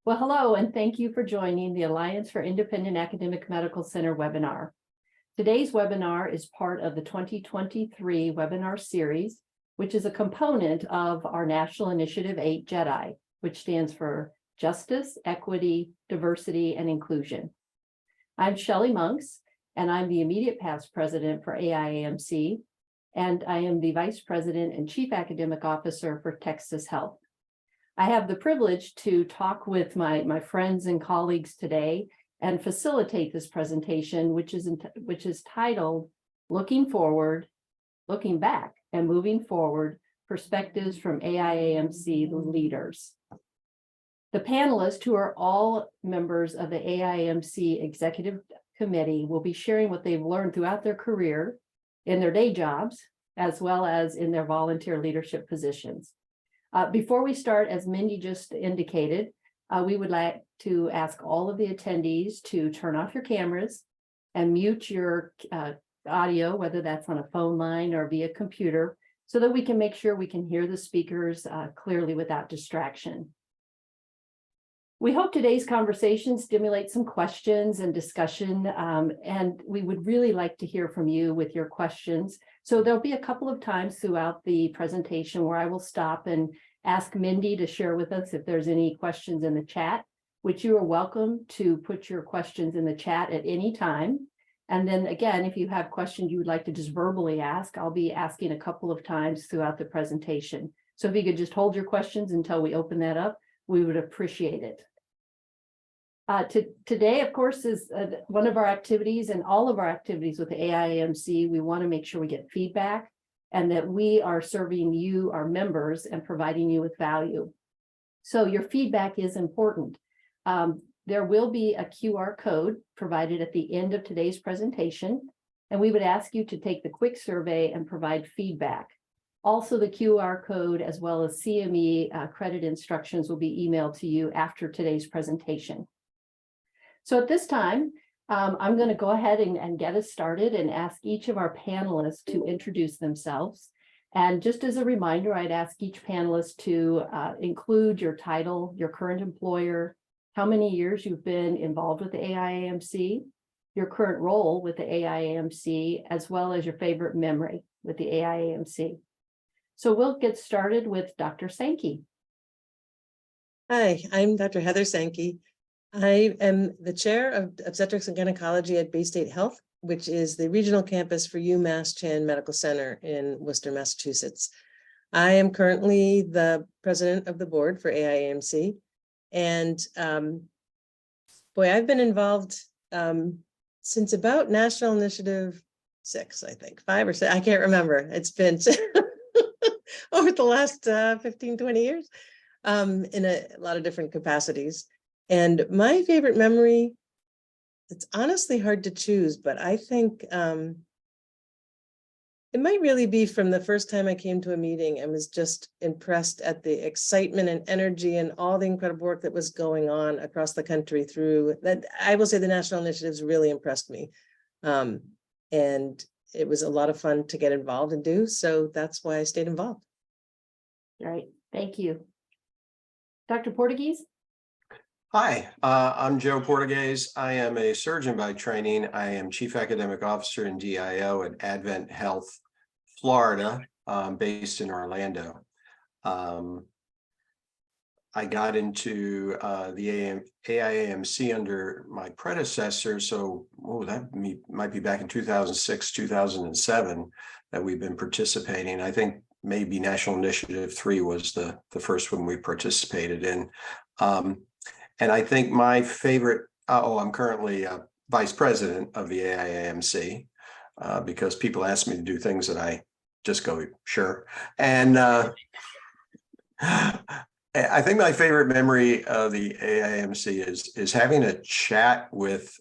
Well, hello, and thank you for joining the Alliance for Independent Academic Medical Center webinar. Today's webinar is part of the 2023 webinar series, which is a component of our National Initiative 8 JEDI, which stands for Justice, Equity, Diversity, and Inclusion. I'm Shelly Monks, and I'm the immediate past president for AIAMC, and I am the Vice President and Chief Academic Officer for Texas Health. I have the privilege to talk with my friends and colleagues today and facilitate this presentation, which is titled Looking Forward, Looking Back, and Moving Forward, Perspectives from AIAMC Leaders. The panelists, who are all members of the AIAMC Executive Committee, will be sharing what they've learned throughout their career in their day jobs, as well as in their volunteer leadership positions. Before we start, as Mindy just indicated, we would like to ask all of the attendees to turn off your cameras and mute your audio, whether that's on a phone line or via computer, so that we can make sure we can hear the speakers clearly without distraction. We hope today's conversation stimulates some questions and discussion, and we would really like to hear from you with your questions. So there'll be a couple of times throughout the presentation where I will stop and ask Mindy to share with us if there's any questions in the chat, which you are welcome to put your questions in the chat at any time. And then again, if you have questions you would like to just verbally ask, I'll be asking a couple of times throughout the presentation. So if you could just hold your questions until we open that up, we would appreciate it. Today, of course, is one of our activities, and all of our activities with the AIAMC. We want to make sure we get feedback and that we are serving you, our members, and providing you with value. So your feedback is important. There will be a QR code provided at the end of today's presentation, and we would ask you to take the quick survey and provide feedback. Also, the QR code as well as CME credit instructions will be emailed to you after today's presentation. So at this time, I'm going to go ahead and get us started and ask each of our panelists to introduce themselves. And just as a reminder, I'd ask each panelist to include your title, your current employer, how many years you've been involved with the AIAMC, your current role with the AIAMC, as well as your favorite memory with the AIAMC. So we'll get started with Dr. Sankey. Hi, I'm Dr. Heather Sankey. I am the chair of obstetrics and gynecology at Bay State Health, which is the regional campus for UMass Chan Medical Center in Worcester, Massachusetts. I am currently the president of the board for AIAMC. And boy, I've been involved since about National Initiative 6, I think, 5 or 6, I can't remember. It's been over the last 15, 20 years in a lot of different capacities. And my favorite memory, it's honestly hard to choose, but I think it might really be from the first time I came to a meeting and was just impressed at the excitement and energy and all the incredible work that was going on across the country through that. I will say the national initiatives really impressed me. And it was a lot of fun to get involved and do. So that's why I stayed involved. All right, thank you. Dr. Portuguese? Hi, I'm Joe Portuguese. I am a surgeon by training. I am Chief Academic Officer and DIO at Advent Health, Florida, based in Orlando. I got into the AIAMC under my predecessor, so that might be back in 2006, 2007 that we've been participating. I think maybe National Initiative 3 was the first one we participated in. And I think my favorite, I'm currently vice president of the AIAMC because people ask me to do things that I just go, sure. And I think my favorite memory of the AIAMC is having a chat with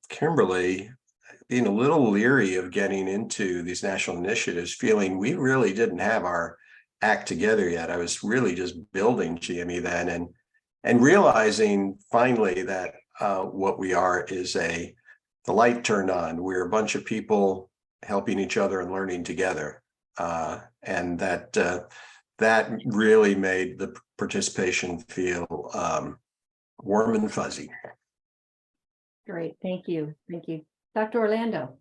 Kimberly, being a little leery of getting into these national initiatives, feeling we really didn't have our act together yet. I was really just building GME then, and realizing finally that what we are is the light turned on. We're a bunch of people helping each other and learning together. And that really made the participation feel warm and fuzzy. Great, thank you. Thank you. Dr. Orlando.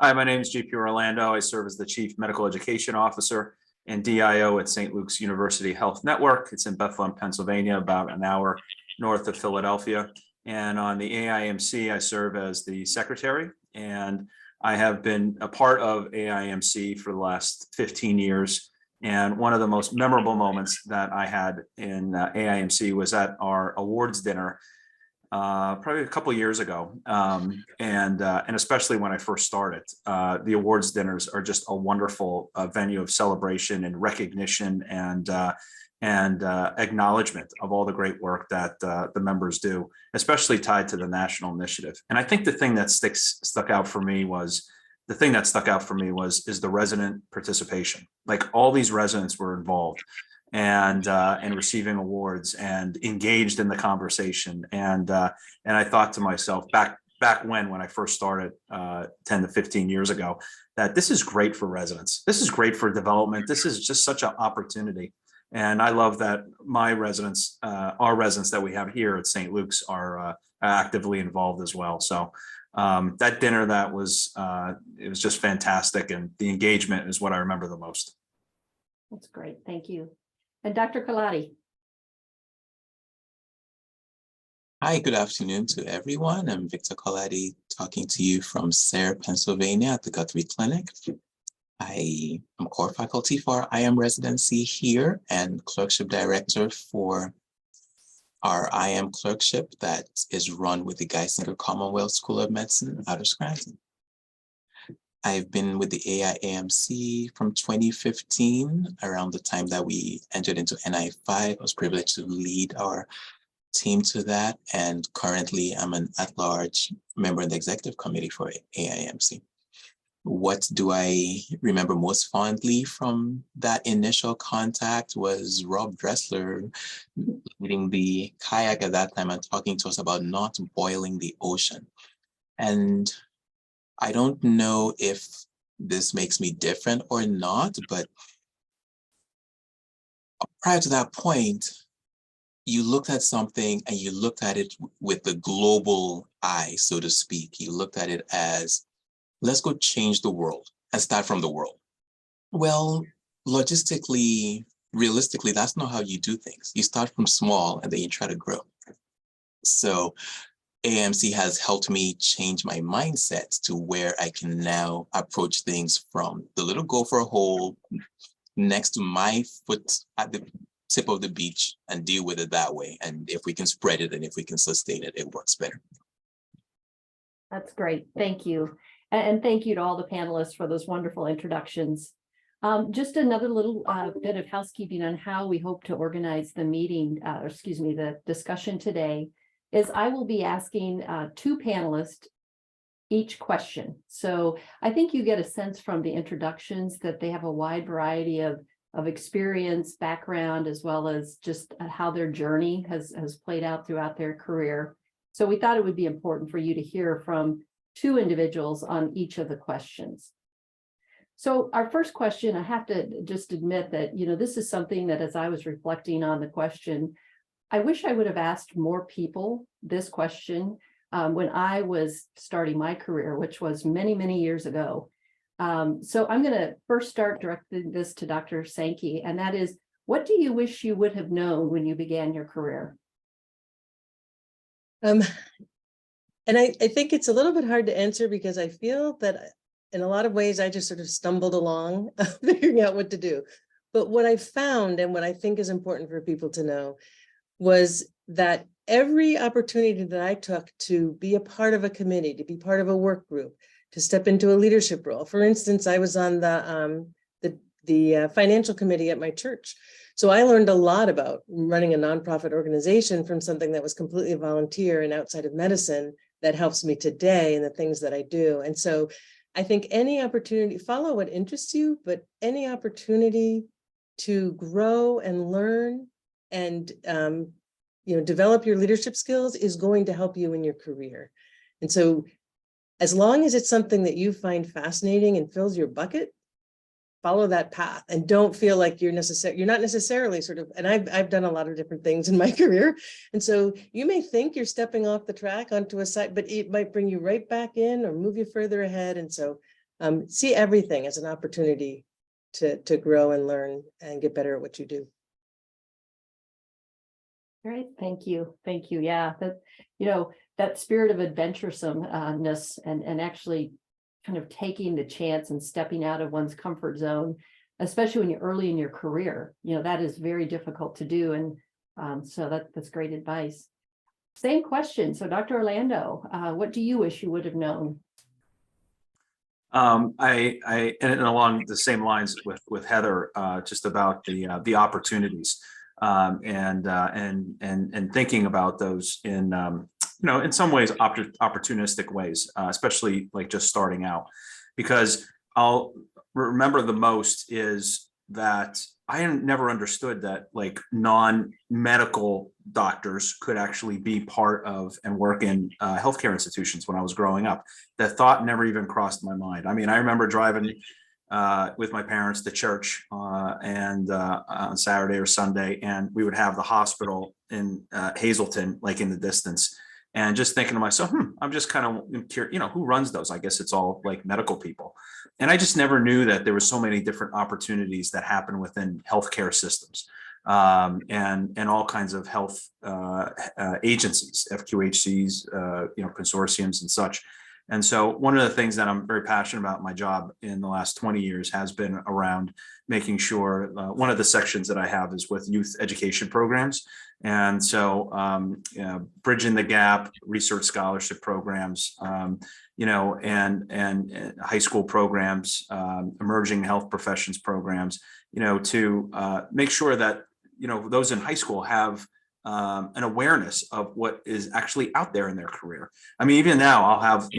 Hi, my name is JP Orlando. I serve as the Chief Medical Education Officer and DIO at St. Luke's University Health Network. It's in Bethlehem, Pennsylvania, about an hour north of Philadelphia. And on the AIMC, I serve as the secretary, and I have been a part of AIMC for the last 15 years. And one of the most memorable moments that I had in AIMC was at our awards dinner probably a couple of years ago, and especially when I first started. The awards dinners are just a wonderful venue of celebration and recognition and acknowledgement of all the great work that the members do, especially tied to the national initiative. And I think the thing that stuck out for me was the resident participation. Like, all these residents were involved and receiving awards and engaged in the conversation. And I thought to myself back when I first started 10 to 15 years ago, that this is great for residents. This is great for development. This is just such an opportunity. And I love that my residents, our residents that we have here at St. Luke's, are actively involved as well. So that dinner, it was just fantastic. And the engagement is what I remember the most. That's great. Thank you. And Dr. Kaladi. Hi, good afternoon to everyone. I'm Victor Kaladi, talking to you from Sayre, Pennsylvania at the Guthrie Clinic. I am core faculty for IAM residency here and clerkship director for our IAM clerkship that is run with the Geisinger Commonwealth School of Medicine out of Scranton. I've been with the AIAMC from 2015, around the time that we entered into NI5. I was privileged to lead our team to that, and currently I'm an at-large member in the executive committee for AIAMC. What do I remember most fondly from that initial contact was Rob Dressler leading the kayak at that time and talking to us about not boiling the ocean. And I don't know if this makes me different or not, but prior to that point, you looked at something and you looked at it with the global eye, so to speak. You looked at it as, let's go change the world and start from the world. Well, logistically, realistically, that's not how you do things. You start from small and then you try to grow. So AIAMC has helped me change my mindset to where I can now approach things from the little gopher hole next to my foot at the tip of the beach and deal with it that way. And if we can spread it and if we can sustain it, it works better. That's great. Thank you. And thank you to all the panelists for those wonderful introductions. Just another little bit of housekeeping on how we hope to organize the meeting, the discussion today, is I will be asking two panelists each question. So I think you get a sense from the introductions that they have a wide variety of experience, background, as well as just how their journey has played out throughout their career. So we thought it would be important for you to hear from two individuals on each of the questions. So our first question, I have to just admit that, this is something that as I was reflecting on the question, I wish I would have asked more people this question when I was starting my career, which was many, many years ago. So I'm going to first start directing this to Dr. Sankey, and that is, what do you wish you would have known when you began your career? And I think it's a little bit hard to answer because I feel that in a lot of ways, I just sort of stumbled along figuring out what to do. But what I found and what I think is important for people to know was that every opportunity that I took to be a part of a committee, to be part of a work group, to step into a leadership role. For instance, I was on the financial committee at my church. So I learned a lot about running a nonprofit organization from something that was completely volunteer and outside of medicine that helps me today in the things that I do. And so I think any opportunity, follow what interests you, but any opportunity to grow and learn and develop your leadership skills is going to help you in your career. And so as long as it's something that you find fascinating and fills your bucket, follow that path and don't feel like you're not necessarily sort of, and I've done a lot of different things in my career. And so you may think you're stepping off the track onto a side, but it might bring you right back in or move you further ahead. And so see everything as an opportunity to grow and learn and get better at what you do. Great, thank you. Thank you. Yeah, that, that spirit of adventuresomeness and actually kind of taking the chance and stepping out of one's comfort zone, especially when you're early in your career, that is very difficult to do. And so that's great advice. Same question. So Dr. Orlando, what do you wish you would have known? And along the same lines with Heather, just about the opportunities and thinking about those in in some ways opportunistic ways, especially like just starting out, because I'll remember the most is that I never understood that like non-medical doctors could actually be part of and work in healthcare institutions when I was growing up. That thought never even crossed my mind. I mean, I remember driving with my parents to church and on Saturday or Sunday, and we would have the hospital in Hazleton, like in the distance. And just thinking to myself, I'm just kind of curious, who runs those? I guess it's all like medical people. And I just never knew that there were so many different opportunities that happen within healthcare systems and all kinds of health agencies, FQHCs, consortiums and such. And so one of the things that I'm very passionate about in my job in the last 20 years has been around making sure one of the sections that I have is with youth education programs. And so, bridging the gap, research scholarship programs, and high school programs, emerging health professions programs, to make sure that, those in high school have an awareness of what is actually out there in their career. I mean, even now I'll have,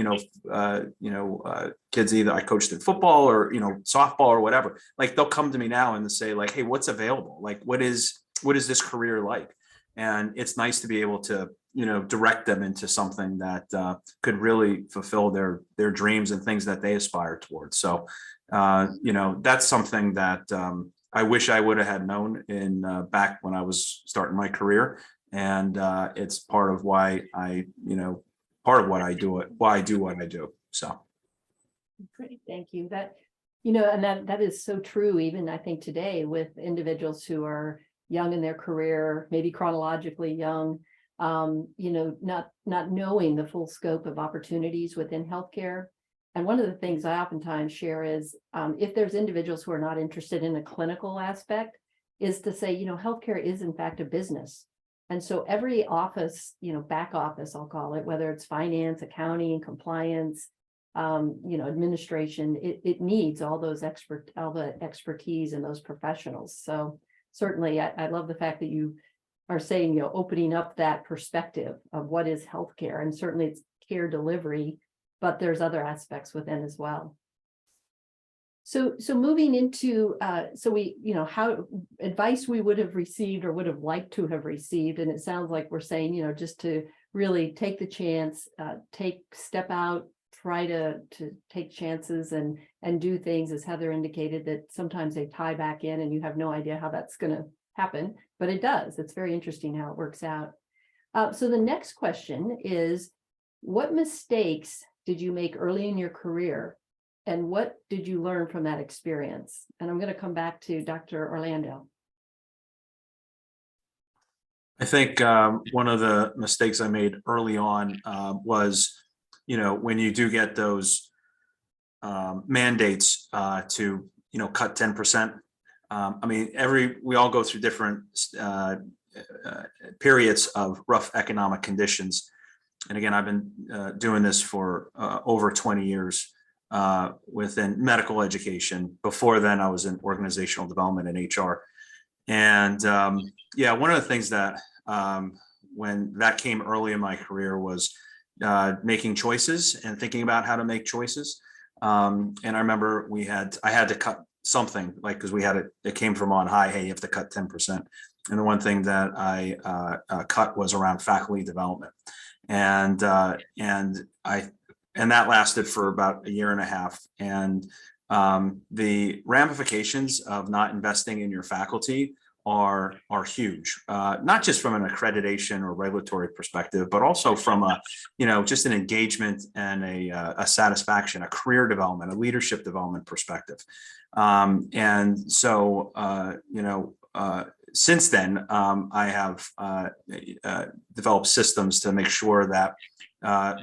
kids, either I coached in football or, softball or whatever, like they'll come to me now and say like, hey, what's available? Like, what is this career like? And it's nice to be able to, direct them into something that could really fulfill their dreams and things that they aspire towards. So, that's something that I wish I would have had known in back when I was starting my career. And it's part of why part of what I do why I do what I do. So. Great, thank you. That, and that is so true, even I think today with individuals who are young in their career, maybe chronologically young, not knowing the full scope of opportunities within healthcare. And one of the things I oftentimes share is if there's individuals who are not interested in a clinical aspect, is to say, healthcare is in fact a business. And so every office, back office, I'll call it, whether it's finance, accounting, compliance, administration, it needs all the expertise and those professionals. So certainly I love the fact that you are saying, opening up that perspective of what is healthcare, and certainly it's care delivery, but there's other aspects within as well. So moving into, how advice we would have received or would have liked to have received. And it sounds like we're saying, just to really take the chance, step out, try to take chances and do things, as Heather indicated, that sometimes they tie back in and you have no idea how that's going to happen, but it does. It's very interesting how it works out. So the next question is, what mistakes did you make early in your career? And what did you learn from that experience? And I'm going to come back to Dr. Orlando. I think one of the mistakes I made early on was, when you do get those mandates to, cut 10%. I mean, we all go through different periods of rough economic conditions. And again, I've been doing this for over 20 years within medical education. Before then, I was in organizational development and HR. And one of the things that when that came early in my career was making choices and thinking about how to make choices. And I remember I had to cut something, like, because it came from on high, hey, you have to cut 10%. And the one thing that I cut was around faculty development. And that lasted for about a year and a half. And The ramifications of not investing in your faculty are huge, not just from an accreditation or regulatory perspective, but also from a, just an engagement and a satisfaction, a career development, a leadership development perspective. And so, since then, I have developed systems to make sure that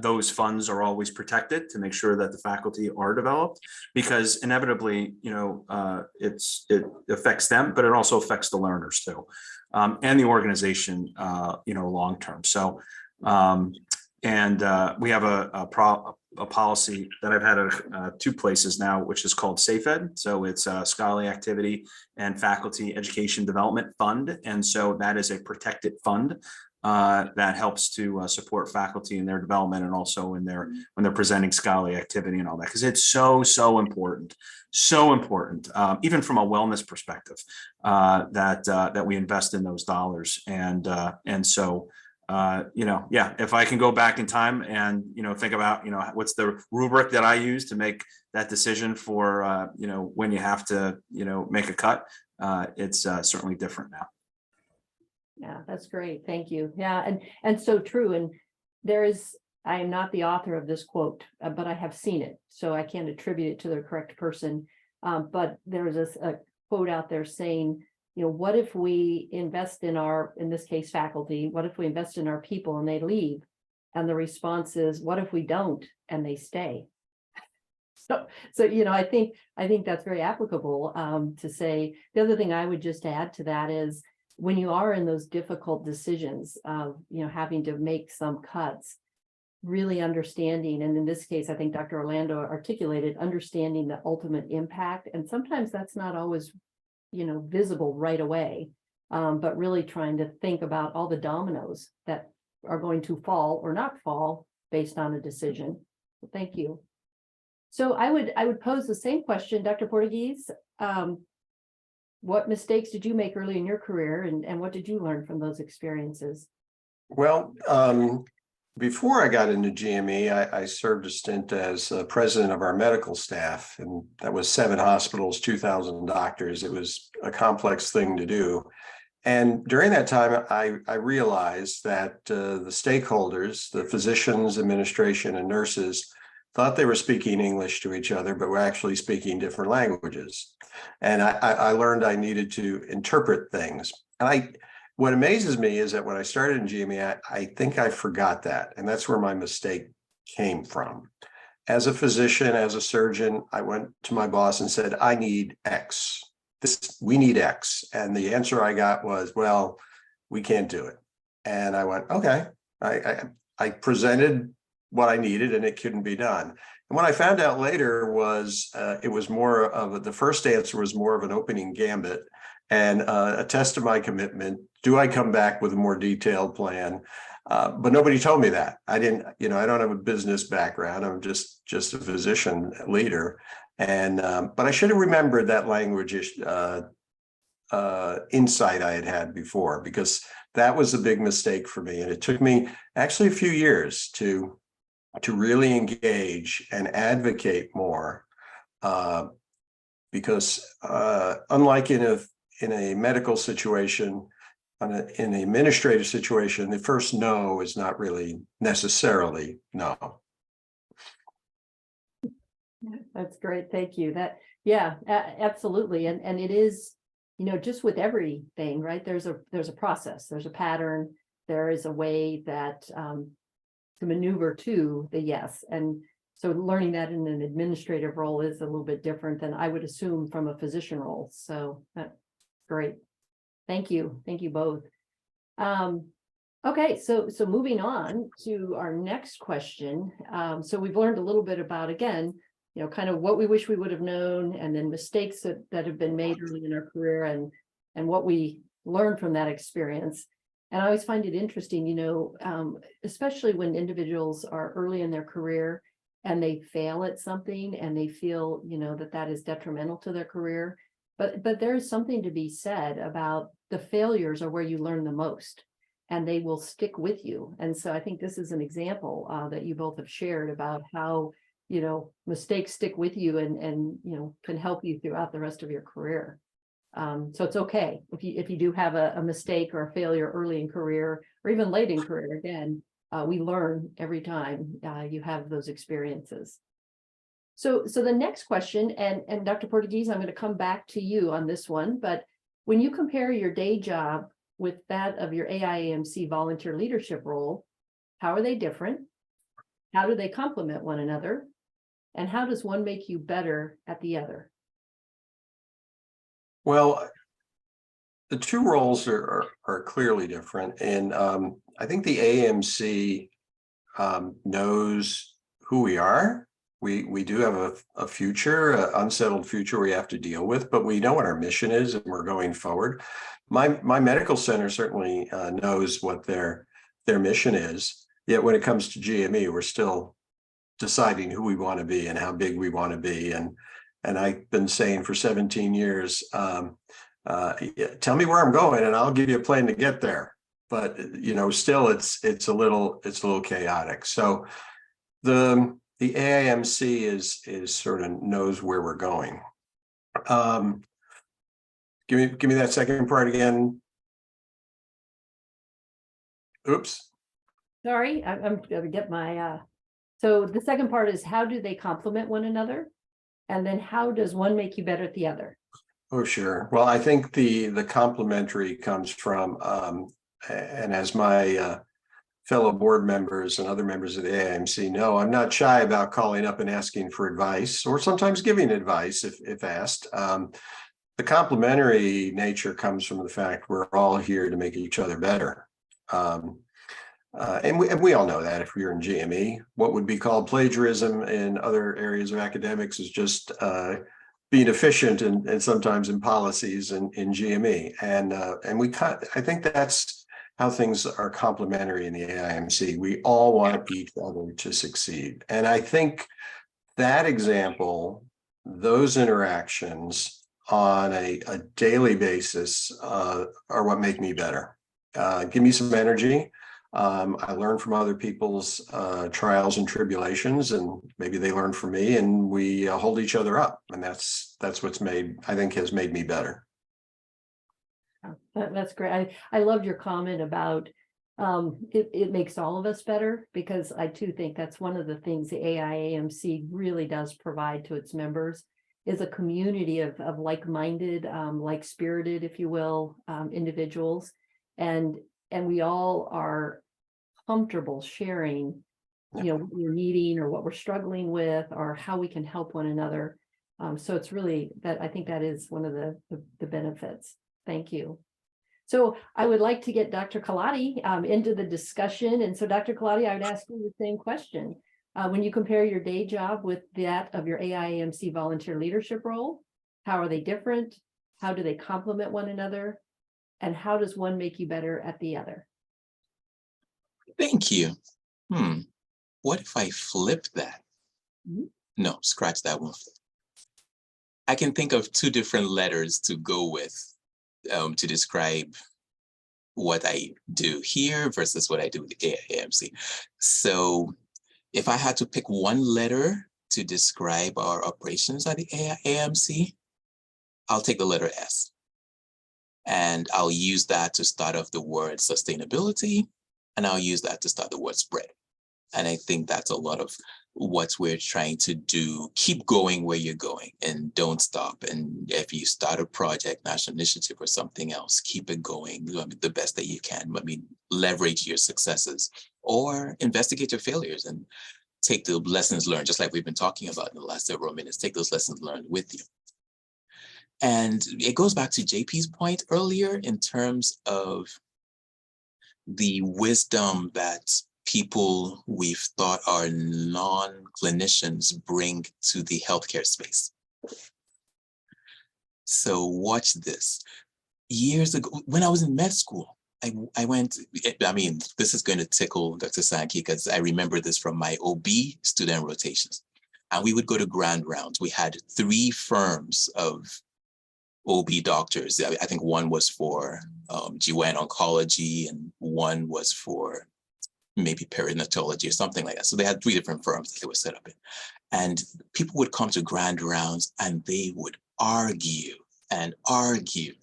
those funds are always protected, to make sure that the faculty are developed, because inevitably, it affects them, but it also affects the learners too, and the organization, long term. So, we have a policy that I've had at 2 places now, which is called SafeEd. So it's a scholarly activity and faculty education development fund, and so that is a protected fund that helps to support faculty in their development, and also when they're presenting scholarly activity and all that, because it's so important, even from a wellness perspective, that we invest in those dollars. And so if I can go back in time and think about what's the rubric that I use to make that decision for when you have to make a cut, it's certainly different now. Yeah, that's great. Thank you. Yeah, and so true. And I am not the author of this quote, but I have seen it, so I can't attribute it to the correct person. But there was a quote out there saying, what if we invest in in this case, faculty? What if we invest in our people and they leave? And the response is, what if we don't and they stay? So I think that's very applicable to say. The other thing I would just add to that is, when you are in those difficult decisions of, having to make some cuts, really understanding, and in this case, I think Dr. Orlando articulated, understanding the ultimate impact. And sometimes that's not always, visible right away, but really trying to think about all the dominoes that are going to fall or not fall based on a decision. So thank you. So I would pose the same question, Dr. Portuguese. What mistakes did you make early in your career, and what did you learn from those experiences? Well, before I got into GME, I served a stint as president of our medical staff, and that was 7 hospitals, 2,000 doctors. It was a complex thing to do. And during that time, I realized that the stakeholders, the physicians, administration, and nurses, thought they were speaking English to each other, but were actually speaking different languages. And I learned I needed to interpret things. And what amazes me is that when I started in GME, I think I forgot that. And that's where my mistake came from. As a physician, as a surgeon, I went to my boss and said, I need X. We need X. And the answer I got was, well, we can't do it. And I went, okay. I presented what I needed and it couldn't be done. And what I found out later was it was more of the first answer was more of an opening gambit and a test of my commitment. Do I come back with a more detailed plan? But nobody told me that. I didn't, I don't have a business background. I'm just a physician leader. And but I should have remembered that language insight I had before, because that was a big mistake for me. And it took me actually a few years to really engage and advocate more, because unlike in a medical situation, in an administrative situation, the first no is not really necessarily no. That's great. Thank you. Absolutely. And it is, just with everything, right? There's a process, there's a pattern, there is a way that to maneuver to the yes. And so learning that in an administrative role is a little bit different than I would assume from a physician role. So that's great. Thank you. Thank you both. Okay, so moving on to our next question. So we've learned a little bit about, again, kind of what we wish we would have known, and then mistakes that have been made early in our career, and what we learned from that experience. And I always find it interesting, especially when individuals are early in their career and they fail at something and they feel, that is detrimental to their career. But there is something to be said about the failures are where you learn the most, and they will stick with you. And so I think this is an example that you both have shared about how, mistakes stick with you and can help you throughout the rest of your career. So it's okay if you do have a mistake or a failure early in career or even late in career. Again, we learn every time you have those experiences. So the next question, and Dr. Portuguese, I'm going to come back to you on this one, but when you compare your day job with that of your AIAMC volunteer leadership role, how are they different? How do they complement one another? And how does one make you better at the other? Well, the two roles are clearly different. And I think the AIAMC knows who we are. We do have a future, an unsettled future we have to deal with, but we know what our mission is and we're going forward. My medical center certainly knows what their mission is. Yet when it comes to GME, we're still deciding who we want to be and how big we want to be. And I've been saying for 17 years, tell me where I'm going and I'll give you a plan to get there. But still it's a little chaotic. So the AIAMC is sort of knows where we're going. Give me that second part again. Oops. Sorry, I'm going to get my, so the second part is how do they complement one another? And then how does one make you better at the other? Oh, sure. Well, I think the complementary comes from, and as my fellow board members and other members of the AIAMC know, I'm not shy about calling up and asking for advice or sometimes giving advice if asked. The complementary nature comes from the fact we're all here to make each other better. And we all know that if you're in GME, what would be called plagiarism in other areas of academics is just being efficient and sometimes in policies in GME. And I think that's how things are complementary in the AIAMC. We all want each other to succeed. And I think that example, those interactions on a daily basis are what make me better. Give me some energy. I learn from other people's trials and tribulations, and maybe they learn from me, and we hold each other up. And that's what's has made me better. That's great. I loved your comment about it makes all of us better, because I too think that's one of the things the AIAMC really does provide to its members is a community of like-minded, like-spirited, if you will, individuals. And we all are comfortable sharing, what we're needing or what we're struggling with or how we can help one another. So it's really that I think that is one of the benefits. Thank you. So I would like to get Dr. Kaladi into the discussion. And so Dr. Kaladi, I would ask you the same question. When you compare your day job with that of your AIAMC volunteer leadership role, how are they different? How do they complement one another? And how does one make you better at the other? Thank you. What if I flip that? No, scratch that one. I can think of two different letters to go with to describe what I do here versus what I do with the AIAMC. So if I had to pick one letter to describe our operations at the AIAMC, I'll take the letter S. And I'll use that to start off the word sustainability, and I'll use that to start the word spread. And I think that's a lot of what we're trying to do. Keep going where you're going and don't stop. And if you start a project, national initiative or something else, keep it going the best that you can. Leverage your successes or investigate your failures and take the lessons learned, just like we've been talking about in the last several minutes. Take those lessons learned with you. And it goes back to JP's point earlier in terms of the wisdom that people we've thought are non-clinicians bring to the healthcare space. So watch this. Years ago, when I was in med school, I went, this is going to tickle Dr. Sankey because I remember this from my OB student rotations. And we would go to grand rounds. We had 3 firms of OB doctors. I think one was for GYN oncology and one was for maybe perinatology or something like that. So they had 3 different firms that they were set up in. And people would come to grand rounds and they would argue and argue.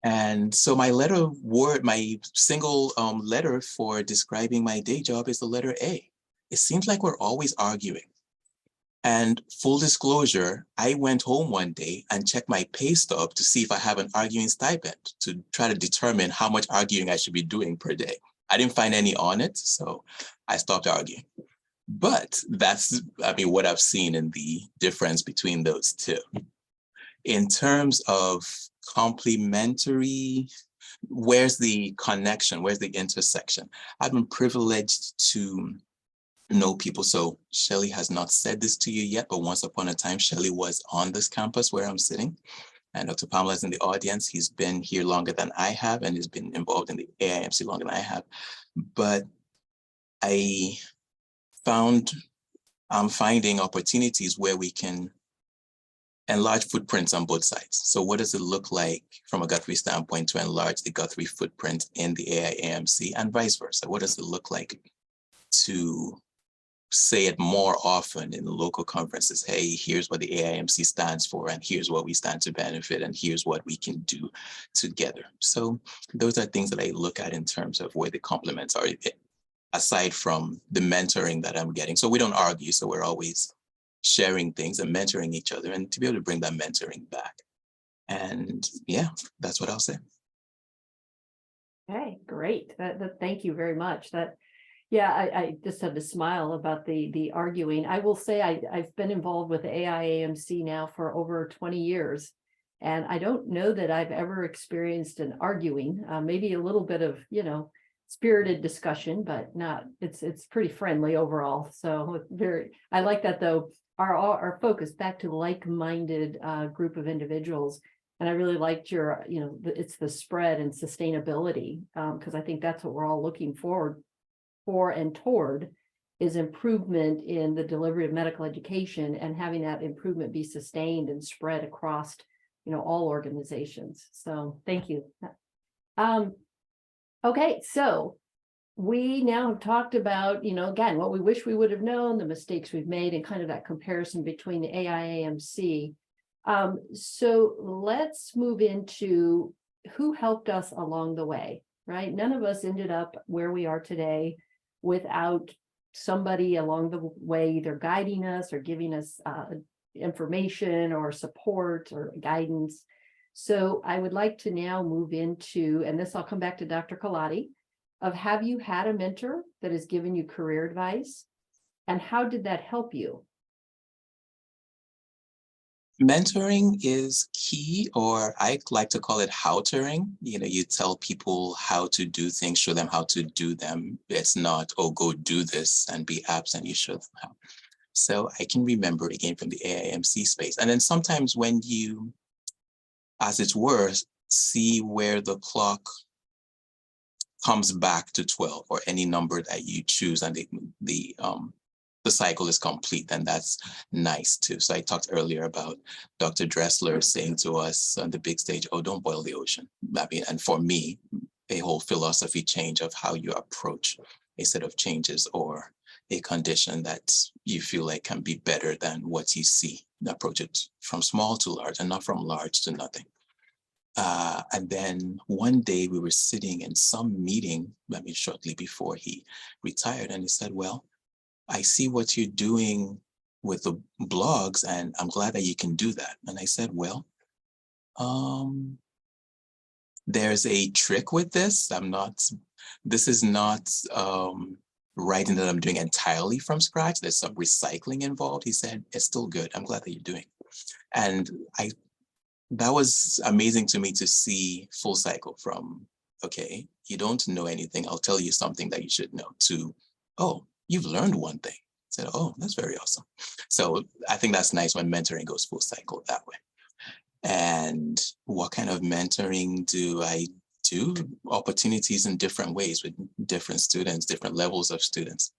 And so my my single letter for describing my day job is the letter A. It seems like we're always arguing. And full disclosure, I went home one day and checked my pay stub to see if I have an arguing stipend to try to determine how much arguing I should be doing per day. I didn't find any on it, so I stopped arguing. But that's, what I've seen in the difference between those two. In terms of complementary, where's the connection? Where's the intersection? I've been privileged to know people. So Shelly has not said this to you yet, but once upon a time, Shelly was on this campus where I'm sitting. And Dr. Pamela is in the audience. He's been here longer than I have, and he's been involved in the AIAMC longer than I have. But I'm finding opportunities where we can enlarge footprints on both sides. So what does it look like from a Guthrie standpoint to enlarge the Guthrie footprint in the AIAMC and vice versa? What does it look like to say it more often in the local conferences? Hey, here's what the AIAMC stands for, and here's what we stand to benefit, and here's what we can do together. So those are things that I look at in terms of where the complements are, aside from the mentoring that I'm getting. So we don't argue, so we're always sharing things and mentoring each other, and to be able to bring that mentoring back. And yeah, that's what I'll say. Okay, great. Thank you very much. I just had to smile about the arguing. I will say I've been involved with AIAMC now for over 20 years, and I don't know that I've ever experienced an arguing, maybe a little bit of, spirited discussion, but it's pretty friendly overall. So I like that though. Our focus back to like-minded group of individuals. And I really liked your, it's the spread and sustainability, because I think that's what we're all looking forward for and toward, is improvement in the delivery of medical education, and having that improvement be sustained and spread across, all organizations. So thank you. Okay, so we now have talked about, again, what we wish we would have known, the mistakes we've made, and kind of that comparison between the AIAMC. So let's move into who helped us along the way, right? None of us ended up where we are today without somebody along the way either guiding us or giving us information or support or guidance. So I would like to now move into, and this I'll come back to Dr. Kaladi, of have you had a mentor that has given you career advice, and how did that help you? Mentoring is key, or I like to call it how-toring. You tell people how to do things, show them how to do them. It's not, oh, go do this and be absent. You show them how. So I can remember again from the AIAMC space. And then sometimes when you, as it were, see where the clock comes back to 12 or any number that you choose, and the cycle is complete, then that's nice too. So I talked earlier about Dr. Dressler saying to us on the big stage, oh, don't boil the ocean. And for me, a whole philosophy change of how you approach a set of changes or a condition that you feel like can be better than what you see. Approach it from small to large and not from large to nothing. And then one day we were sitting in some meeting, shortly before he retired, and he said, well, I see what you're doing with the blogs, and I'm glad that you can do that. And I said, well, there's a trick with this. This is not writing that I'm doing entirely from scratch. There's some recycling involved. He said, it's still good. I'm glad that you're doing. And that was amazing to me to see full cycle from, okay, you don't know anything, I'll tell you something that you should know, to, oh, you've learned one thing. I said, oh, that's very awesome. So I think that's nice when mentoring goes full cycle that way. And what kind of mentoring do I do? Opportunities in different ways with different students, different levels of students.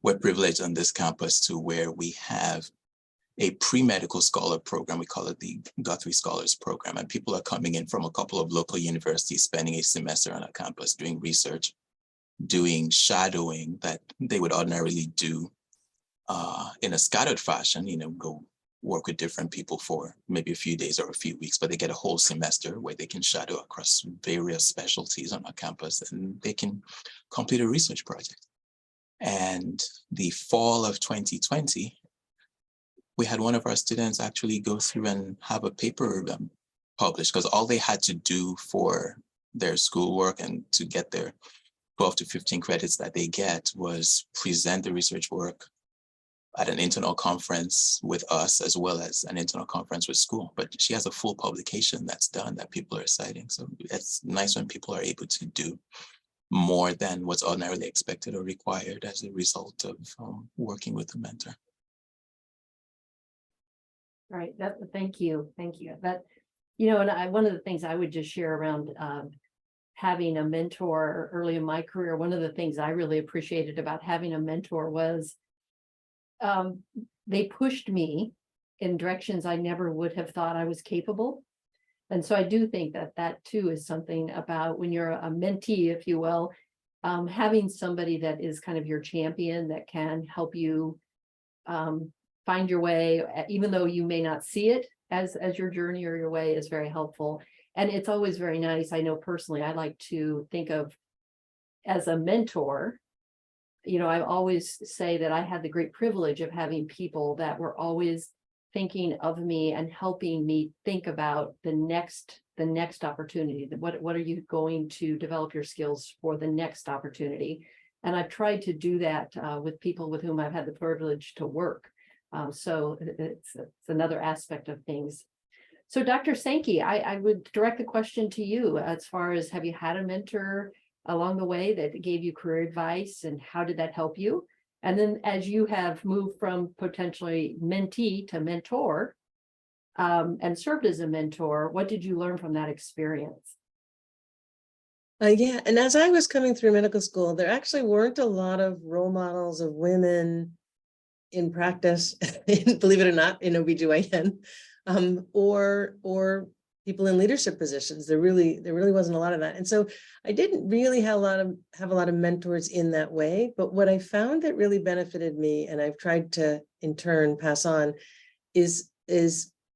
We're privileged on this campus to where we have a pre-medical scholar program. We call it the Guthrie Scholars Program. And people are coming in from a couple of local universities, spending a semester on a campus, doing research, doing shadowing that they would ordinarily do in a scattered fashion, go work with different people for maybe a few days or a few weeks, but they get a whole semester where they can shadow across various specialties on our campus and they can complete a research project. And the fall of 2020, we had one of our students actually go through and have a paper published, because all they had to do for their schoolwork and to get their 12 to 15 credits that they get was present the research work at an internal conference with us, as well as an internal conference with school. But she has a full publication that's done that people are citing. So it's nice when people are able to do more than what's ordinarily expected or required as a result of working with a mentor. Right. Thank you. That, and one of the things I would just share around having a mentor early in my career, one of the things I really appreciated about having a mentor was they pushed me in directions I never would have thought I was capable. And so I do think that too is something about when you're a mentee, if you will, having somebody that is kind of your champion that can help you find your way, even though you may not see it as your journey or your way, is very helpful. And it's always very nice. I know personally, I like to think of as a mentor. I always say that I had the great privilege of having people that were always thinking of me and helping me think about the next opportunity. What are you going to develop your skills for the next opportunity? And I've tried to do that with people with whom I've had the privilege to work. So it's another aspect of things. So Dr. Sankey, I would direct the question to you as far as, have you had a mentor along the way that gave you career advice, and how did that help you? And then as you have moved from potentially mentee to mentor and served as a mentor, what did you learn from that experience? Yeah, and as I was coming through medical school, there actually weren't a lot of role models of women in practice, believe it or not, in OB/GYN, or people in leadership positions. There really wasn't a lot of that. And so I didn't really have a lot of mentors in that way. But what I found that really benefited me, and I've tried to in turn pass on, is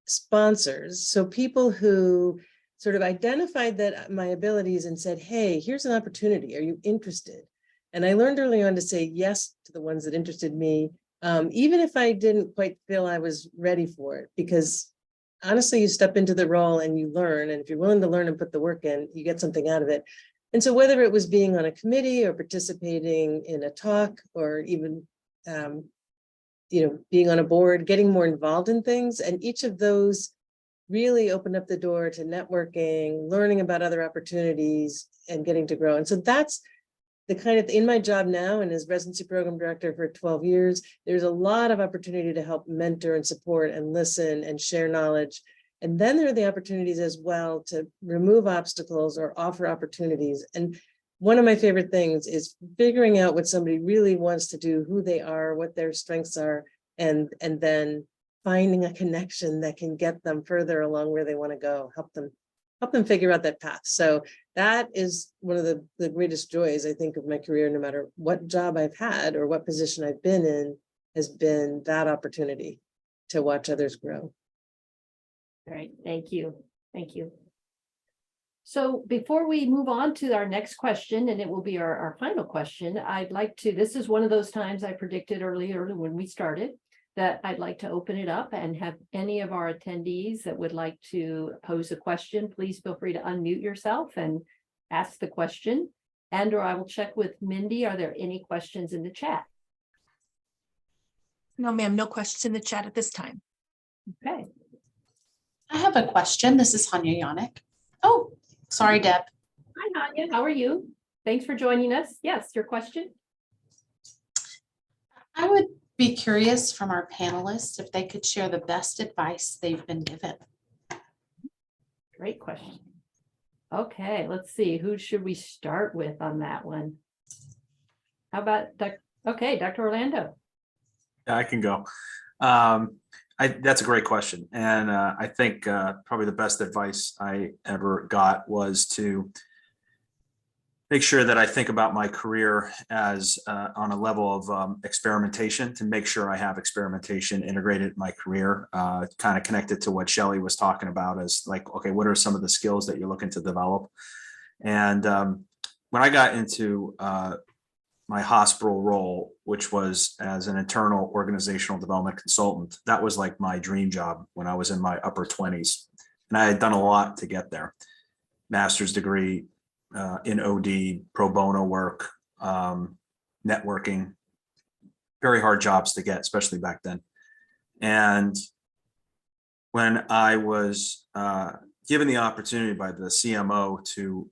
sponsors. So people who sort of identified that my abilities and said, hey, here's an opportunity. Are you interested? And I learned early on to say yes to the ones that interested me, even if I didn't quite feel I was ready for it, because honestly, you step into the role and you learn, and if you're willing to learn and put the work in, you get something out of it. And so whether it was being on a committee or participating in a talk, or even being on a board, getting more involved in things, and each of those really opened up the door to networking, learning about other opportunities, and getting to grow. And so that's the kind of, in my job now, and as residency program director for 12 years, there's a lot of opportunity to help mentor and support and listen and share knowledge. And then there are the opportunities as well to remove obstacles or offer opportunities. And one of my favorite things is figuring out what somebody really wants to do, who they are, what their strengths are, and then finding a connection that can get them further along where they want to go, help them figure out that path. So that is one of the greatest joys, I think, of my career, no matter what job I've had or what position I've been in, has been that opportunity to watch others grow. All right, thank you. So before we move on to our next question, and it will be our final question, I'd like to, this is one of those times I predicted earlier when we started, that I'd like to open it up and have any of our attendees that would like to pose a question. Please feel free to unmute yourself and ask the question, or I will check with Mindy. Are there any questions in the chat? No, ma'am, no questions in the chat at this time. Okay. I have a question. This is Hanya Yannick. Oh, sorry, Deb. Hi, Hanya. How are you? Thanks for joining us. Yes, your question. I would be curious from our panelists if they could share the best advice they've been given. Great question. Okay, let's see. Who should we start with on that one? How about Dr. Orlando? Yeah, I can go. That's a great question. And I think probably the best advice I ever got was to make sure that I think about my career as on a level of experimentation, to make sure I have experimentation integrated in my career, kind of connected to what Shelly was talking about as like, okay, what are some of the skills that you're looking to develop? And when I got into my hospital role, which was as an internal organizational development consultant, that was like my dream job when I was in my upper 20s. And I had done a lot to get there. Master's degree in OD, pro bono work, networking, very hard jobs to get, especially back then. And when I was given the opportunity by the CMO to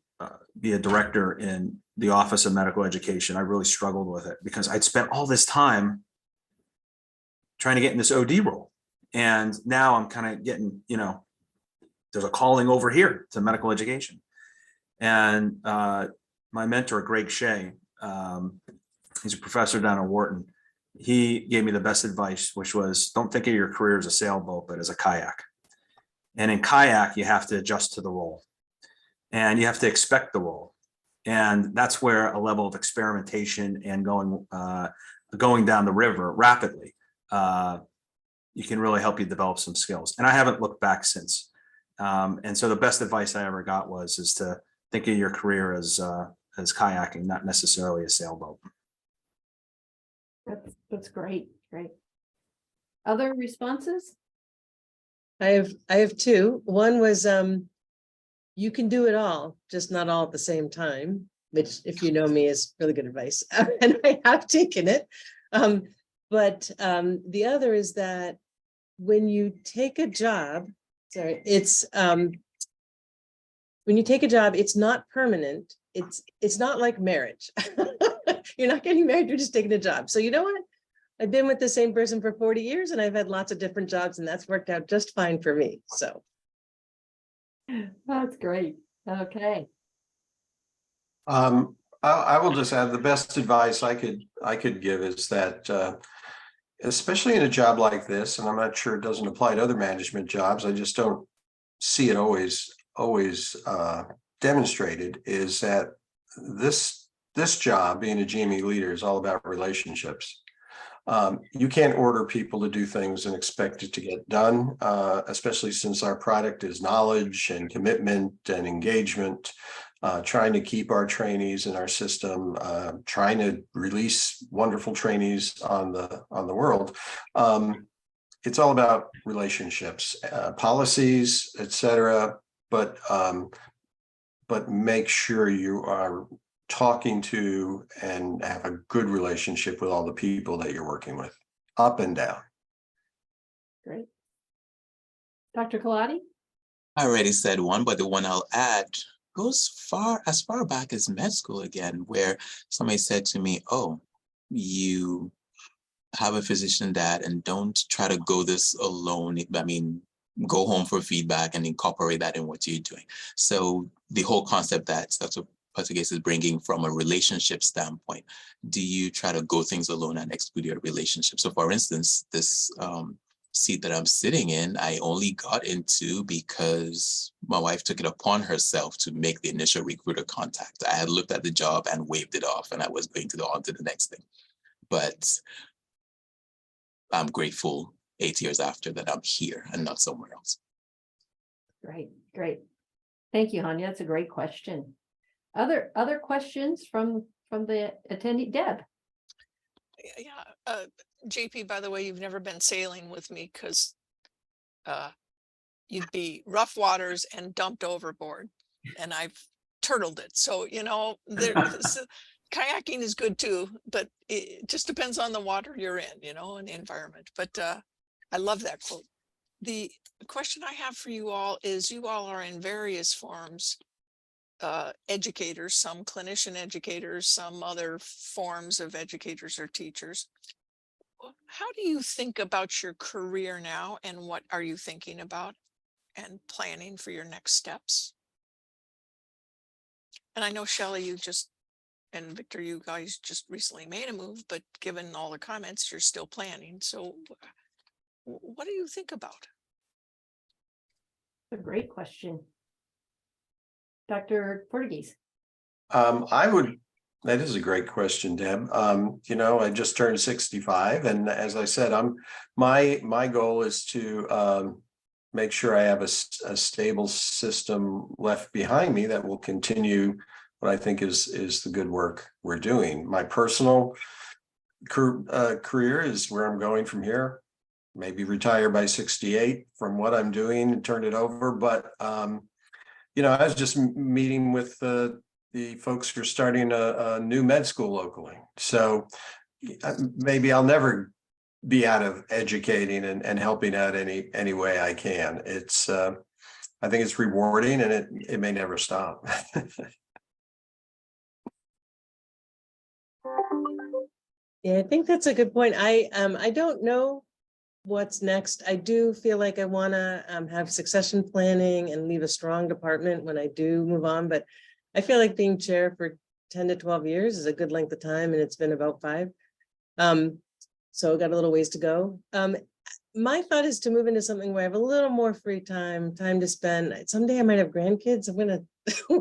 be a director in the Office of Medical Education, I really struggled with it because I'd spent all this time trying to get in this OD role. And now I'm kind of getting, there's a calling over here to medical education. And my mentor, Greg Shea, he's a professor down at Wharton. He gave me the best advice, which was, don't think of your career as a sailboat, but as a kayak. And in kayak, you have to adjust to the role and you have to expect the role. And that's where a level of experimentation and going down the river rapidly, you can really help you develop some skills. And I haven't looked back since. And so the best advice I ever got is to think of your career as kayaking, not necessarily a sailboat. That's great. Great. Other responses? I have two. One was, you can do it all, just not all at the same time, which, if you know me, is really good advice. And I have taken it. But the other is that when you take a job, it's when you take a job, it's not permanent. It's not like marriage. You're not getting married, you're just taking a job. So you know what? I've been with the same person for 40 years and I've had lots of different jobs and that's worked out just fine for me. So. That's great. Okay. I will just add the best advice I could give is that especially in a job like this, and I'm not sure it doesn't apply to other management jobs, I just don't see it always demonstrated, is that this job, being a GME leader, is all about relationships. You can't order people to do things and expect it to get done, especially since our product is knowledge and commitment and engagement, trying to keep our trainees in our system, trying to release wonderful trainees on the world. It's all about relationships, policies, etc. But make sure you are talking to and have a good relationship with all the people that you're working with, up and down. Great. Dr. Kaladi? I already said one, but the one I'll add goes as far back as med school again, where somebody said to me, oh, you have a physician dad and don't try to go this alone. I mean, go home for feedback and incorporate that in what you're doing. So the whole concept that Dr. Portegas is bringing from a relationship standpoint, do you try to go things alone and exclude your relationship? So for instance, this seat that I'm sitting in, I only got into because my wife took it upon herself to make the initial recruiter contact. I had looked at the job and waved it off and I was going to go on to the next thing. But I'm grateful 8 years after that I'm here and not somewhere else. Great, great. Thank you, Hanya. That's a great question. Other questions from the attendee? Deb? Yeah, JP, by the way, you've never been sailing with me because you'd be rough waters and dumped overboard, and I've turtled it. So, kayaking is good too, but it just depends on the water you're in, and the environment. But I love that quote. The question I have for you all is, you all are in various forms, educators, some clinician educators, some other forms of educators or teachers. How do you think about your career now, and what are you thinking about and planning for your next steps? And I know, Shelly, and Victor, you guys just recently made a move, but given all the comments, you're still planning. So what do you think about? A great question. Dr. Portegas? That is a great question, Deb. I just turned 65, and as I said, my goal is to make sure I have a stable system left behind me that will continue what I think is the good work we're doing. My personal career is where I'm going from here. Maybe retire by 68 from what I'm doing and turn it over. But I was just meeting with the folks who are starting a new med school locally. So maybe I'll never be out of educating and helping out any way I can. It's I think it's rewarding, and it may never stop. Yeah, I think that's a good point. I don't know what's next. I do feel like I want to have succession planning and leave a strong department when I do move on, but I feel like being chair for 10 to 12 years is a good length of time, and it's been about 5. So got a little ways to go. My thought is to move into something where I have a little more free time to spend. Someday I might have grandkids. I'm going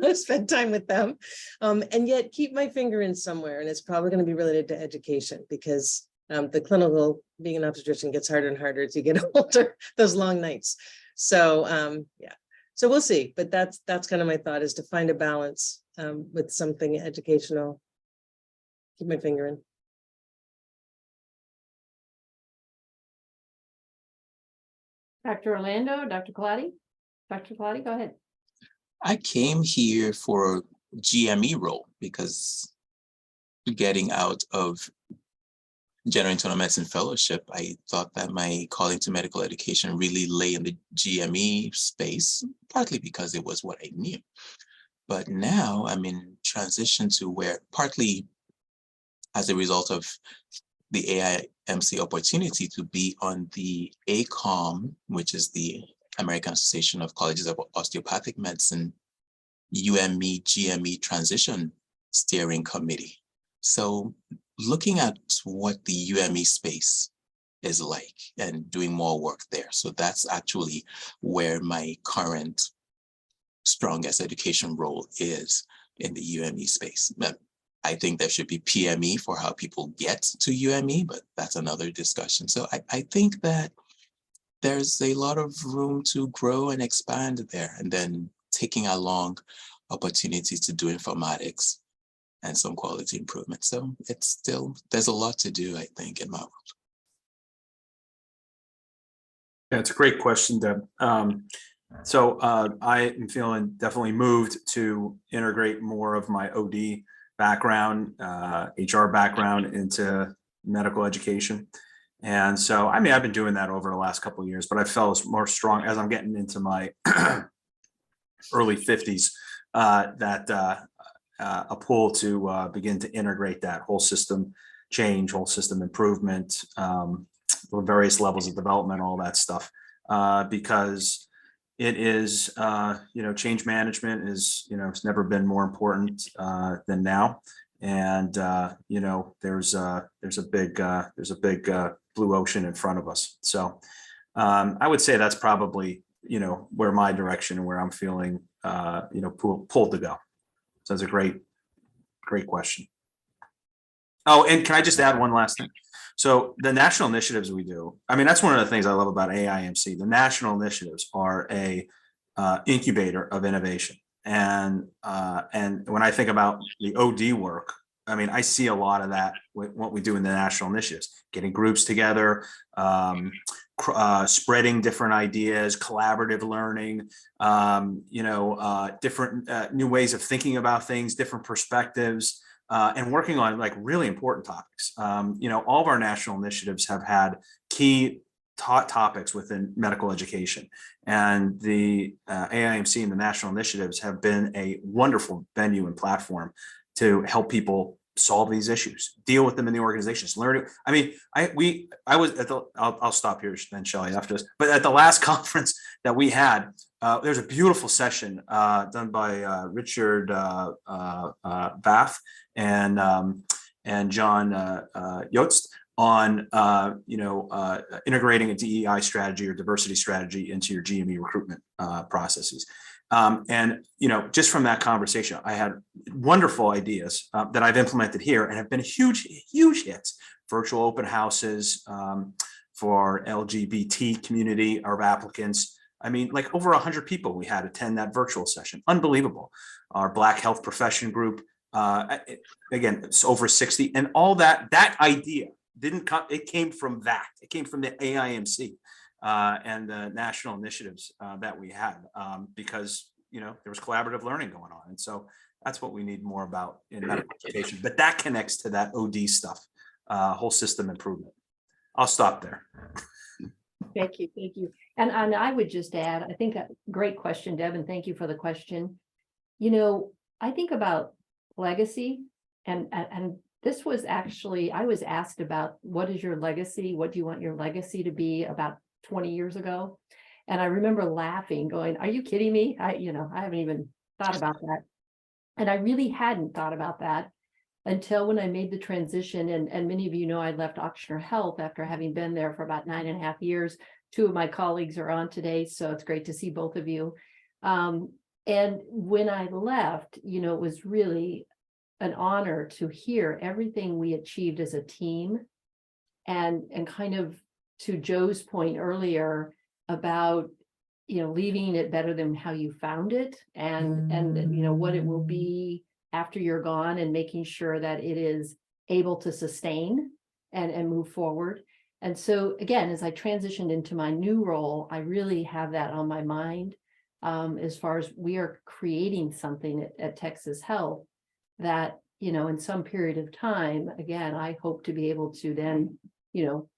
to spend time with them, and yet keep my finger in somewhere. And it's probably going to be related to education, because the clinical, being an obstetrician, gets harder and harder as you get older, those long nights. So yeah, so we'll see. But that's kind of my thought, is to find a balance with something educational. Keep my finger in. Dr. Orlando, Dr. Colati? Dr. Colati, go ahead. I came here for GME role because getting out of general internal medicine fellowship, I thought that my calling to medical education really lay in the GME space, partly because it was what I knew. But now I'm in transition to where, partly as a result of the AIAMC opportunity to be on the ACOM, which is the American Association of Colleges of Osteopathic Medicine, UME, GME transition steering committee. So looking at what the UME space is like and doing more work there. So that's actually where my current strongest education role is, in the UME space. I think there should be PME for how people get to UME, but that's another discussion. So I think that there's a lot of room to grow and expand there, and then taking along opportunities to do informatics and some quality improvement. So it's still, there's a lot to do, I think, in my world. Yeah, it's a great question, Deb. So I am feeling definitely moved to integrate more of my OD background, HR background into medical education. And so, I mean, I've been doing that over the last couple of years, but I felt more strong as I'm getting into my early 50s, that a pull to begin to integrate that whole system change, whole system improvement, various levels of development, all that stuff, because it is, change management is, it's never been more important than now. And, there's a big blue ocean in front of us. So I would say that's probably, where my direction and where I'm feeling, pulled to go. So that's a great question. Oh, and can I just add one last thing? So the national initiatives we do, I mean, that's one of the things I love about AIAMC. The national initiatives are a incubator of innovation. And when I think about the OD work, I mean, I see a lot of that with what we do in the national initiatives, getting groups together, spreading different ideas, collaborative learning, different new ways of thinking about things, different perspectives, and working on like really important topics. All of our national initiatives have had key topics within medical education, and the AIAMC and the national initiatives have been a wonderful venue and platform to help people solve these issues, deal with them in the organizations, learn it. I mean, I was at the, I'll stop here then, Shelly, after this, but at the last conference that we had, there's a beautiful session done by Richard Bath and John Yost on integrating a DEI strategy or diversity strategy into your GME recruitment processes. And, just from that conversation, I had wonderful ideas that I've implemented here and have been huge, huge hits. Virtual open houses for LGBT community of applicants. I mean, like over 100 people we had attend that virtual session. Unbelievable. Our Black health profession group, again, it's over 60. And all that idea didn't come, it came from that. It came from the AIMC. And the national initiatives that we had because, there was collaborative learning going on. And so that's what we need more about in medical education. But that connects to that OD stuff, whole system improvement. I'll stop there. Thank you, thank you. And I would just add, I think a great question, Deb, and thank you for the question. I think about legacy and this was actually, I was asked about what is your legacy? What do you want your legacy to be about 20 years ago? And I remember laughing, going, are you kidding me? I haven't even thought about that. And I really hadn't thought about that until when I made the transition. And many of you know, I left Ochsner Health after having been there for about 9.5 years. 2 of my colleagues are on today, so it's great to see both of you. And when I left, it was really an honor to hear everything we achieved as a team and kind of to Joe's point earlier about, leaving it better than how you found it and what it will be after you're gone and making sure that it is able to sustain and move forward. And so again, as I transitioned into my new role, I really have that on my mind as far as we are creating something at Texas Health that, in some period of time, again, I hope to be able to then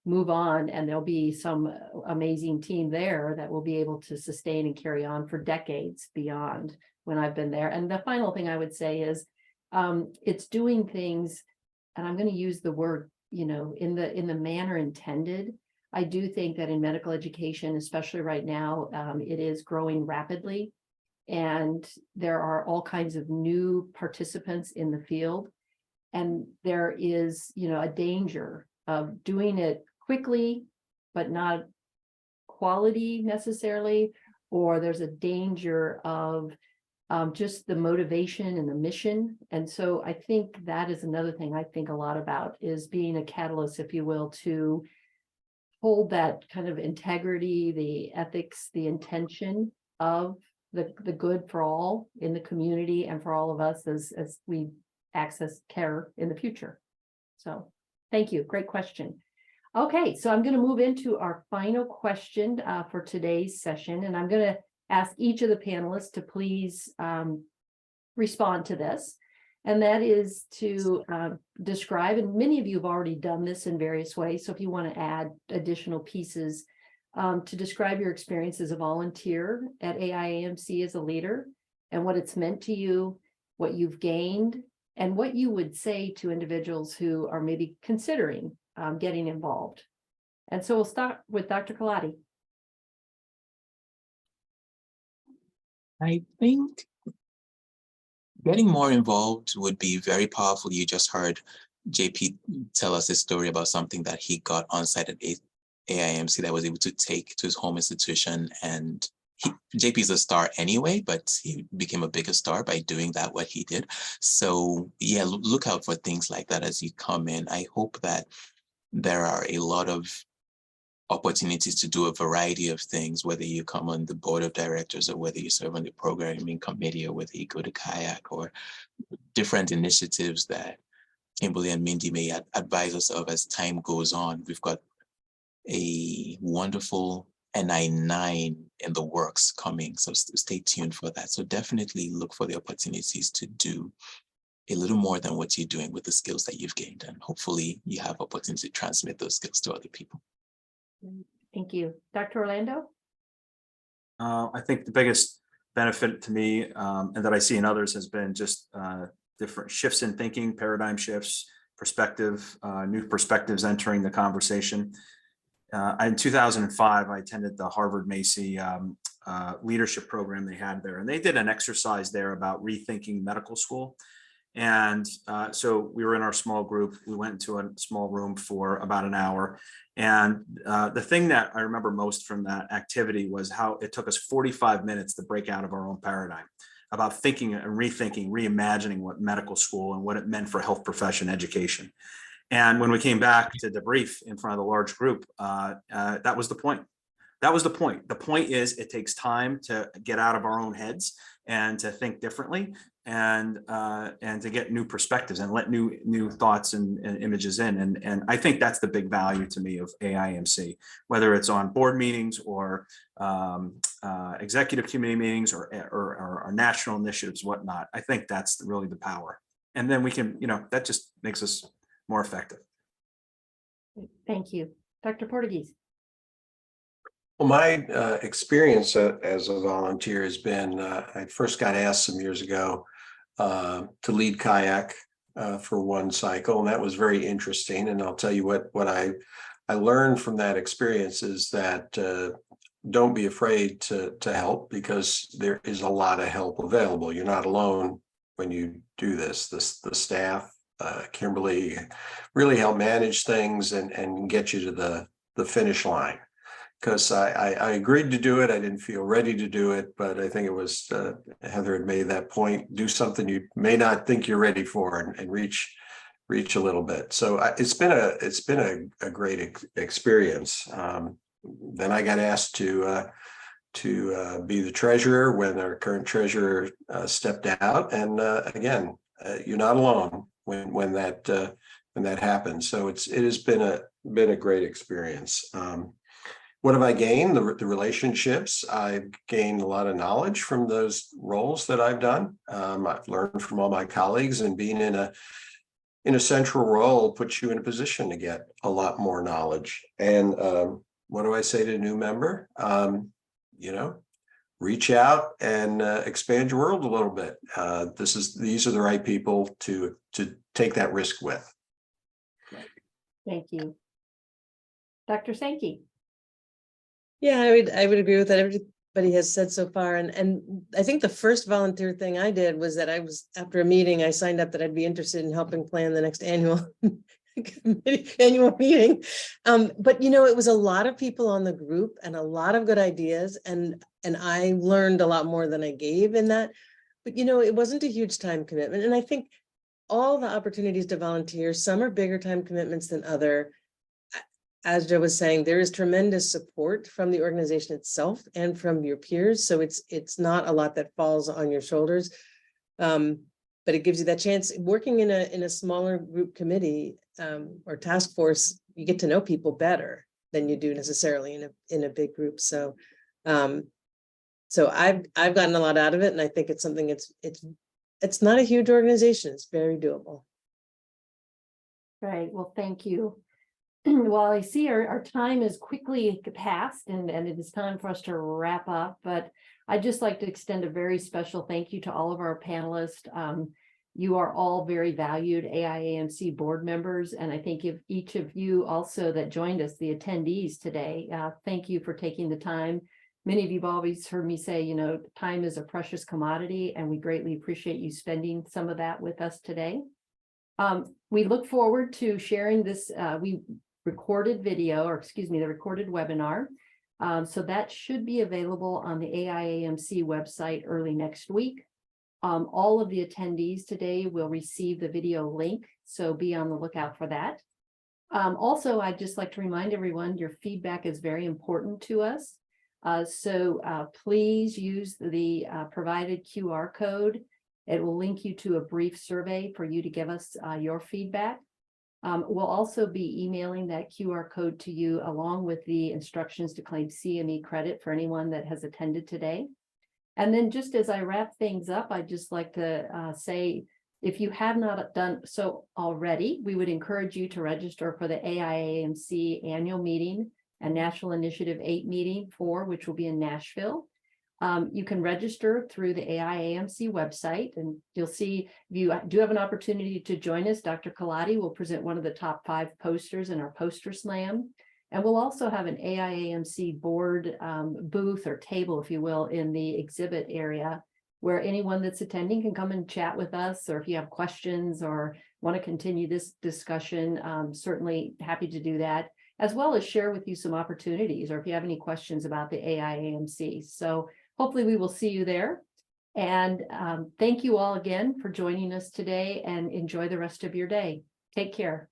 move on and there'll be some amazing team there that will be able to sustain and carry on for decades beyond when I've been there. And the final thing I would say is it's doing things, and I'm going to use the word, in the manner intended. I do think that in medical education, especially right now, it is growing rapidly and there are all kinds of new participants in the field. And there is, a danger of doing it quickly, but not quality necessarily, or there's a danger of just the motivation and the mission. And so I think that is another thing I think a lot about is being a catalyst, if you will, to hold that kind of integrity, the ethics, the intention of the good for all in the community and for all of us as we access care in the future. So thank you. Great question. Okay, so I'm going to move into our final question for today's session, and I'm going to ask each of the panelists to please respond to this. And that is to describe, and many of you have already done this in various ways. So if you want to add additional pieces to describe your experience as a volunteer at AIAMC as a leader and what it's meant to you, what you've gained, and what you would say to individuals who are maybe considering getting involved. And so we'll start with Dr. Kaladi. I think getting more involved would be very powerful. You just heard JP tell us a story about something that he got on site at AIAMC that was able to take to his home institution. And JP is a star anyway, but he became a bigger star by doing that, what he did. So yeah, look out for things like that as you come in. I hope that there are a lot of opportunities to do a variety of things, whether you come on the board of directors or whether you serve on the programming committee or whether you go to kayak or different initiatives that Kimberly and Mindy may advise us of as time goes on. We've got a wonderful NI9 in the works coming, so stay tuned for that. So definitely look for the opportunities to do a little more than what you're doing with the skills that you've gained, and hopefully you have opportunity to transmit those skills to other people. Thank you. Dr. Orlando? I think the biggest benefit to me and that I see in others has been just different shifts in thinking, paradigm shifts, perspective, new perspectives entering the conversation. In 2005, I attended the Harvard Macy leadership program they had there, and they did an exercise there about rethinking medical school. And so we were in our small group. We went into a small room for about an hour. And the thing that I remember most from that activity was how it took us 45 minutes to break out of our own paradigm about thinking and rethinking, reimagining what medical school and what it meant for health profession education. And when we came back to debrief in front of the large group, that was the point. That was the point. The point is it takes time to get out of our own heads and to think differently and to get new perspectives and let new thoughts and images in. And I think that's the big value to me of AIAMC, whether it's on board meetings or executive committee meetings or national initiatives, whatnot. I think that's really the power. And then we can, that just makes us more effective. Thank you. Dr. Portuguese. Well, my experience as a volunteer has been, I first got asked some years ago to lead kayak for one cycle, and that was very interesting. And I'll tell you what I learned from that experience is that don't be afraid to help, because there is a lot of help available. You're not alone when you do this. The staff, Kimberly, really help manage things and get you to the finish line. Because I agreed to do it. I didn't feel ready to do it, but I think it was Heather had made that point. Do something you may not think you're ready for, and reach a little bit. So it's been a great experience. Then I got asked to be the treasurer when our current treasurer stepped out, and again, you're not alone when that happens. So it has been a great experience. What have I gained? The relationships. I've gained a lot of knowledge from those roles that I've done. I've learned from all my colleagues, and being in a central role puts you in a position to get a lot more knowledge. And what do I say to a new member? Reach out and expand your world a little bit. These are the right people to take that risk with. Thank you. Dr. Sankey. Yeah, I would agree with that. Everybody has said so far. And I think the first volunteer thing I did was that after a meeting, I signed up that I'd be interested in helping plan the next annual meeting. But it was a lot of people on the group and a lot of good ideas. And I learned a lot more than I gave in that. But it wasn't a huge time commitment. And I think all the opportunities to volunteer, some are bigger time commitments than other. As Joe was saying, there is tremendous support from the organization itself and from your peers. So it's not a lot that falls on your shoulders, but it gives you that chance. Working in a smaller group committee or task force, you get to know people better than you do necessarily in a big group. So I've gotten a lot out of it, and I think it's something. It's not a huge organization. It's very doable. Right. Well, thank you. Well, I see our time is quickly passed, and it is time for us to wrap up, but I'd just like to extend a very special thank you to all of our panelists. You are all very valued AIAMC board members, and I think if each of you also that joined us, the attendees today, thank you for taking the time. Many of you have always heard me say, time is a precious commodity, and we greatly appreciate you spending some of that with us today. We look forward to sharing this, recorded video, the recorded webinar. So that should be available on the AIAMC website early next week. All of the attendees today will receive the video link, so be on the lookout for that. Also, I'd just like to remind everyone, your feedback is very important to us. So please use the provided QR code. It will link you to a brief survey for you to give us your feedback. We'll also be emailing that QR code to you along with the instructions to claim CME credit for anyone that has attended today. And then just as I wrap things up, I'd just like to say, if you have not done so already, we would encourage you to register for the AIAMC annual meeting and National Initiative 8 meeting 4, which will be in Nashville. You can register through the AIAMC website, and you'll see if you do have an opportunity to join us. Dr. Kaladi will present one of the top 5 posters in our poster slam. And we'll also have an AIAMC board booth or table, if you will, in the exhibit area. where anyone that's attending can come and chat with us, or if you have questions or want to continue this discussion, certainly happy to do that, as well as share with you some opportunities, or if you have any questions about the AIAMC. So hopefully we will see you there. And thank you all again for joining us today, and enjoy the rest of your day. Take care.